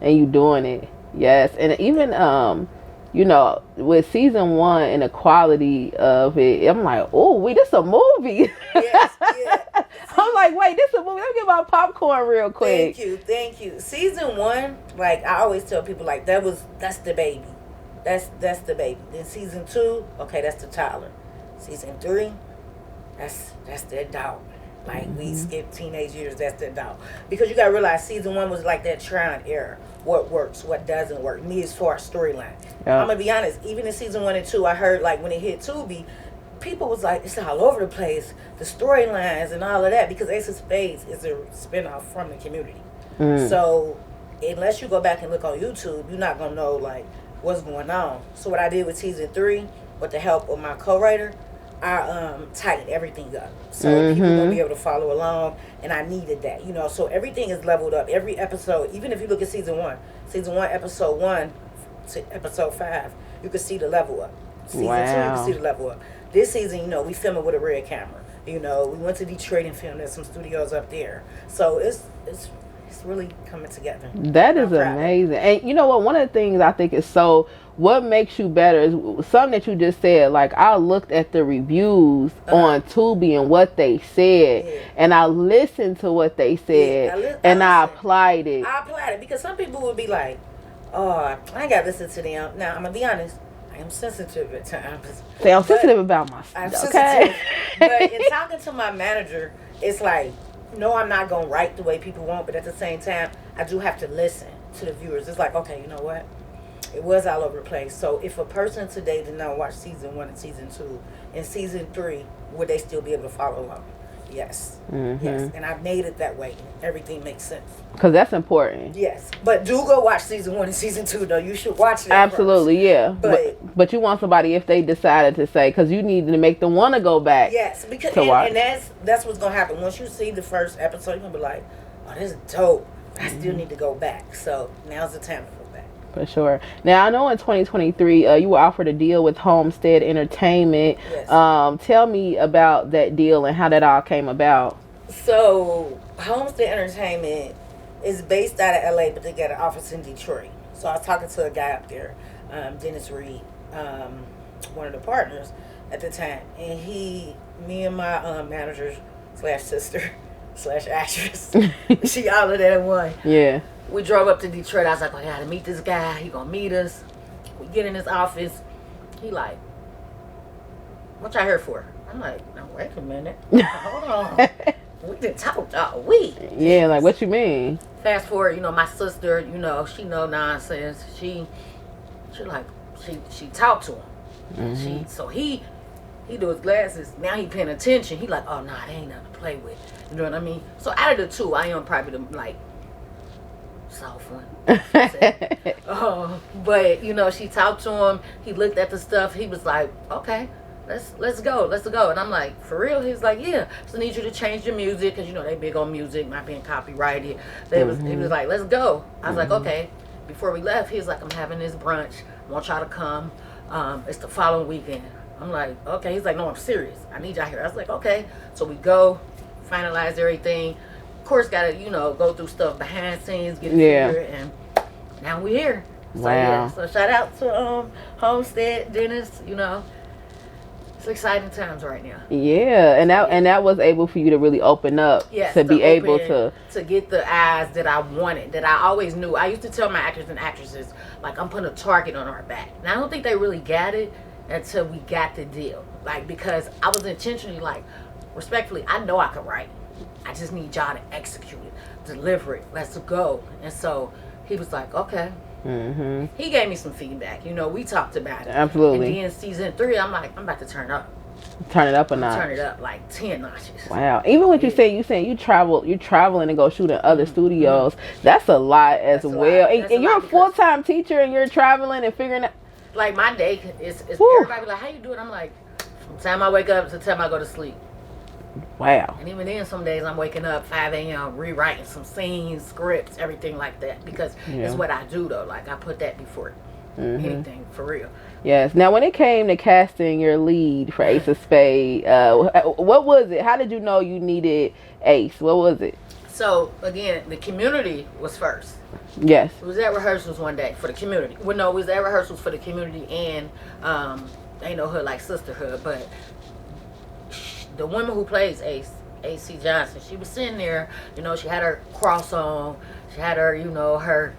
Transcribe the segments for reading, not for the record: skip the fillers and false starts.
and you doing it. Yes, and even you know, with season 1 and the quality of it, I'm like, oh, wait, this a movie. Yes, yeah. I'm like, wait, this a movie. Let me get my popcorn real quick. Thank you. Season 1, like I always tell people, like that's the baby, that's the baby. Then season 2, okay, that's the toddler. Season 3, that's the adult. Like we skip teenage years, that's the adult. Because you gotta realize season 1 was like that trial and error. What works, what doesn't work. Me as far as storyline. Yeah. I'm gonna be honest. Even in season 1 and 2, I heard like when it hit Tubi, people was like, it's all over the place, the storylines and all of that, because Ace of Spades is a spinoff from the Community. So unless you go back and look on YouTube, you're not gonna know like what's going on. So what I did with season 3, with the help of my co-writer, I tightened everything up so people gonna be able to follow along, and I needed that, you know. So everything is leveled up. Every episode, even if you look at season 1, episode 1 to episode 5, you can see the level up. Season 2, you can see the level up. This season, you know, we filming with a red camera. You know, we went to Detroit and filmed at some studios up there. So it's really coming together. That is amazing. And you know what? One of the things I think is what makes you better is something that you just said. Like, I looked at the reviews on Tubi and what they said, and I listened to what they said, and I applied it. I applied it because some people would be like, oh, I ain't got to listen to them. Now, I'm going to be honest. I am sensitive at times. See, I'm sensitive about my stuff. I'm sensitive. But in talking to my manager, it's like, no, I'm not going to write the way people want, but at the same time, I do have to listen to the viewers. It's like, okay, you know what? It was all over the place. So if a person today did not watch season 1 and season 2, and season 3, would they still be able to follow along? Yes. Yes. And I made it that way. Everything makes sense. Because that's important. Yes. But do go watch season 1 and season 2, though. You should watch it. Absolutely, first. Yeah. But you want somebody, if they decided to say, because you need to make them want to go back. Yes. Because and that's what's going to happen. Once you see the first episode, you're going to be like, oh, this is dope. I still need to go back. So now's the time to go back. For sure. Now, I know in 2023, you were offered a deal with Homestead Entertainment. Yes. Tell me about that deal and how that all came about. So, Homestead Entertainment is based out of LA, but they got an office in Detroit. So, I was talking to a guy up there, Dennis Reed, one of the partners at the time. And me and my manager / sister / actress, she all of that in one. Yeah. We drove up to Detroit. I was like, I gotta meet this guy. He gonna meet us. We get in his office. He like, what y'all here for? I'm like, no, wait a minute. Hold on. We done talked all week. Yeah, like, what you mean? Fast forward, you know, my sister, you know, she know nonsense. She talked to him. So he do his glasses. Now he paying attention. He like, oh, nah, they ain't nothing to play with. You know what I mean? So out of the two, I am probably the, like, soft one. But, you know, she talked to him. He looked at the stuff. He was like, okay. Let's go. And I'm like, for real? He's like, yeah. So I need you to change your music, because, you know, they big on music, not being copyrighted. He was like, let's go. I was like, okay. Before we left, he was like, I'm having this brunch. I want y'all to come. It's the following weekend. I'm like, okay. He's like, no, I'm serious. I need y'all here. I was like, okay. So we go, finalize everything. Of course, got to, you know, go through stuff behind the scenes, get it figured, and now we're here. So, wow. Yeah. So shout out to Homestead, Dennis, you know. It's exciting times right now. Yeah, and that was able for you to really open up, to be able to get the eyes that I wanted, that I always knew. I used to tell my actors and actresses, like, I'm putting a target on our back. And I don't think they really got it until we got the deal. Like, because I was intentionally, like, respectfully, I know I could write. I just need y'all to execute it, deliver it. Let's go. And so he was like, okay. He gave me some feedback. You know, we talked about it. Absolutely. And then season 3, I'm like, I'm about to turn up. Turn it up a notch. Turn it up like 10 notches. Wow. Even what you saying you're traveling and go shoot in other studios. That's a lot as well. And you're a full-time teacher and you're traveling and figuring out. Like, my day is everybody be like, how you do it? I'm like, from the time I wake up to the time I go to sleep. Wow. And even then, some days I'm waking up 5 a.m. rewriting some scenes, scripts, everything like that, because it's what I do, though. Like, I put that before anything, for real. Yes. Now, when it came to casting your lead for Ace of Spades, what was it? How did you know you needed Ace? What was it? So again, the community was first. Yes. It was at rehearsals one day for the community. Well, no, it was at rehearsals for the community and ain't no hood like sisterhood, but the woman who plays Ace, AC Johnson, she was sitting there, you know, she had her cross on, she had her, you know, her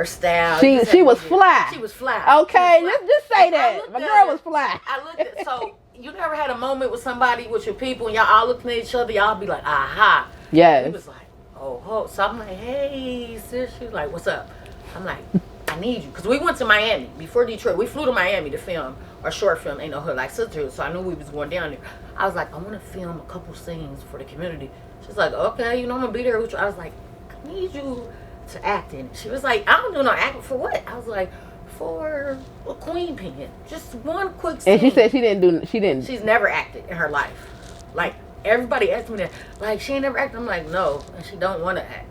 style. She was fly. She was fly. Okay, was fly. just say that. My girl was fly. I looked at, so you never had a moment with somebody, with your people, and y'all all looking at each other, y'all be like, aha. Yes. He was like, oh. So I'm like, hey, sis. She's like, what's up? I'm like, I need you. Because we went to Miami before Detroit. We flew to Miami to film our short film, Ain't No Hood Like Sisterhood. So I knew we was going down there. I was like, I want to film a couple scenes for the community. She's like, okay, you know, I'm going to be there with you. I was like, I need you to act in it. She was like, I don't do no acting. For what? I was like, for a queen pin. Just one quick scene. And she said she didn't. She's never acted in her life. Like, everybody asked me that. Like, she ain't never acted. I'm like, no. And she don't want to act.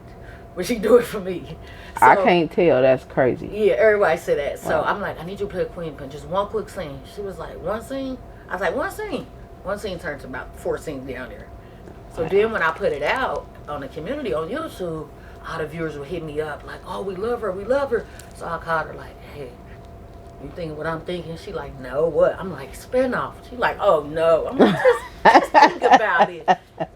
But she do it for me. So, I can't tell. That's crazy. Yeah, everybody said that. So wow. I'm like, I need you to play a queen pin. Just one quick scene. She was like, one scene? I was like, one scene. One scene turned to about 4 scenes down there. So then when I put it out on the community on YouTube, all the viewers would hit me up like, oh, we love her, we love her. So I called her like, hey, you thinking what I'm thinking? She like, no, what? I'm like, spinoff. She like, oh no. I'm like, just think about it.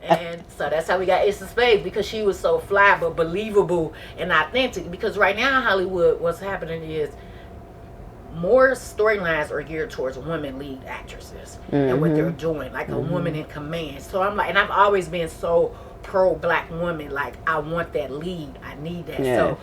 And so that's how we got Ace of Spades, because she was so fly but believable and authentic. Because right now in Hollywood, what's happening is more storylines are geared towards women lead actresses and what they're doing, like a woman in command. So I'm like, and I've always been so pro black woman, like I want that lead, I need that. Yeah. So,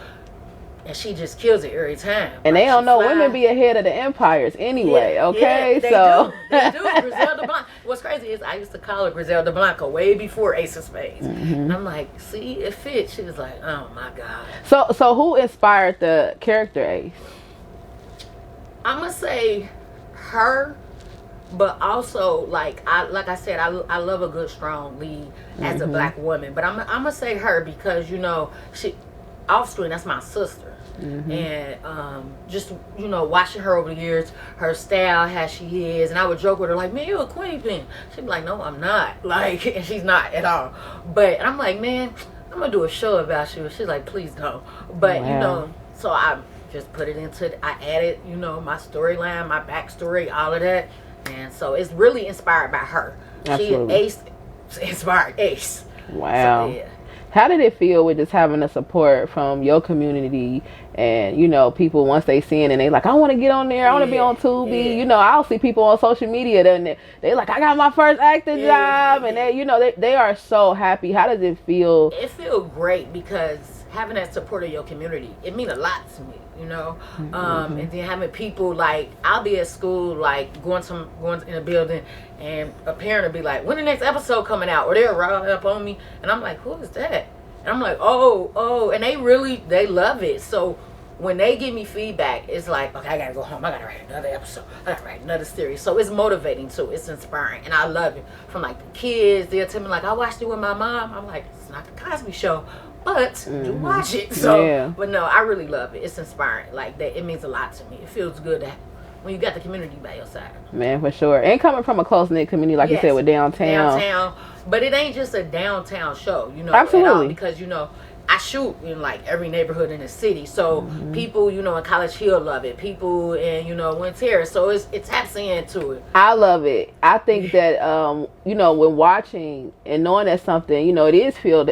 and she just kills it every time. And like, they don't know fly. Women be ahead of the empires anyway. Yeah, okay, yeah, so they do. Griselda Blanco. What's crazy is I used to call her Griselda Blanco way before Ace of Spades. And I'm like, see, it fits. She was like, oh my god. So who inspired the character Ace? I'm gonna say her, but also like I said, I love a good strong lead as a black woman. But I'm gonna say her because, you know, she off screen, that's my sister. And just, you know, watching her over the years, her style, how she is, and I would joke with her like, man, you a queen pin. She'd be like, no, I'm not. Like, and she's not at all. But I'm like, man, I'm gonna do a show about you. She's like, please don't. But you know, so I just put it into, I added, you know, my storyline, my backstory, all of that. And so it's really inspired by her. Absolutely. She inspired Ace. Wow. So, yeah. How did it feel with just having the support from your community and, you know, people once they see it and they like, I want to get on there, I want to be on Tubi. You know, I'll see people on social media and they like, I got my first acting job, and they, you know, they are so happy. How does it feel? It feels great because having that support of your community, it means a lot to me, you know. And then having people like, I'll be at school, like going in a building, and a parent will be like, when the next episode coming out? Or they'll run up on me, and I'm like, who is that? And I'm like, oh, and they love it. So when they give me feedback, it's like, okay, I gotta go home, I gotta write another episode, I gotta write another series. So it's motivating too, it's inspiring, and I love it. From like the kids, they'll tell me like, I watched it with my mom. I'm like, it's not the Cosby Show, but do watch it. So, but no, I really love it. It's inspiring. Like that, it means a lot to me. It feels good that when you got the community by your side. Man, for sure. And coming from a close knit community, like you said, with downtown. But it ain't just a downtown show, you know. Absolutely. At all, because, you know, I shoot in like every neighborhood in the city, so people, you know, in College Hill love it. People in, you know, Wynn Terrace, so it taps into it. I love it. I think that you know, when watching and knowing that something, you know, it is filmed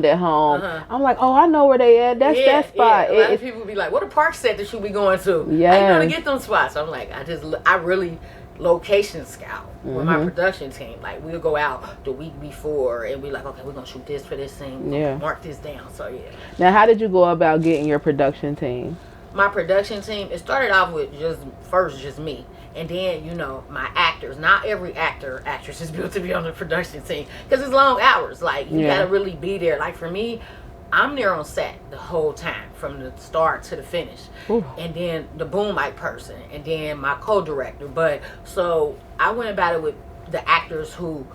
at home, I'm like, oh, I know where they at. That's that spot. A lot of people be like, what a park set that you be going to? Yeah, how you gonna get them spots? I'm like, I really location scout with my production team. Like, we'll go out the week before and we like, okay, we're gonna shoot this for this scene. Mark this down. So Now, how did you go about getting your production team? My production team, it started off with just me, and then, you know, my actors. Not every actress is built to be on the production team because it's long hours. Like, you gotta really be there. Like, for me, I'm there on set the whole time, from the start to the finish. And then the boom mic person, and then my co-director. But so I went about it with the actors who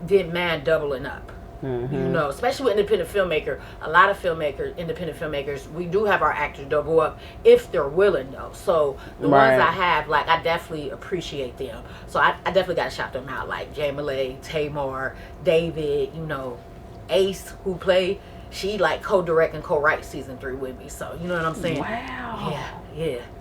didn't mind doubling up. You know, especially with independent filmmaker. A lot of independent filmmakers, we do have our actors double up if they're willing, though. So the ones I have, like, I definitely appreciate them. So I definitely got to shout them out, like Jay Malay, Tamar, David, you know, Ace, who played she like co-direct and co-write season 3 with me. So you know what I'm saying? Wow. Yeah.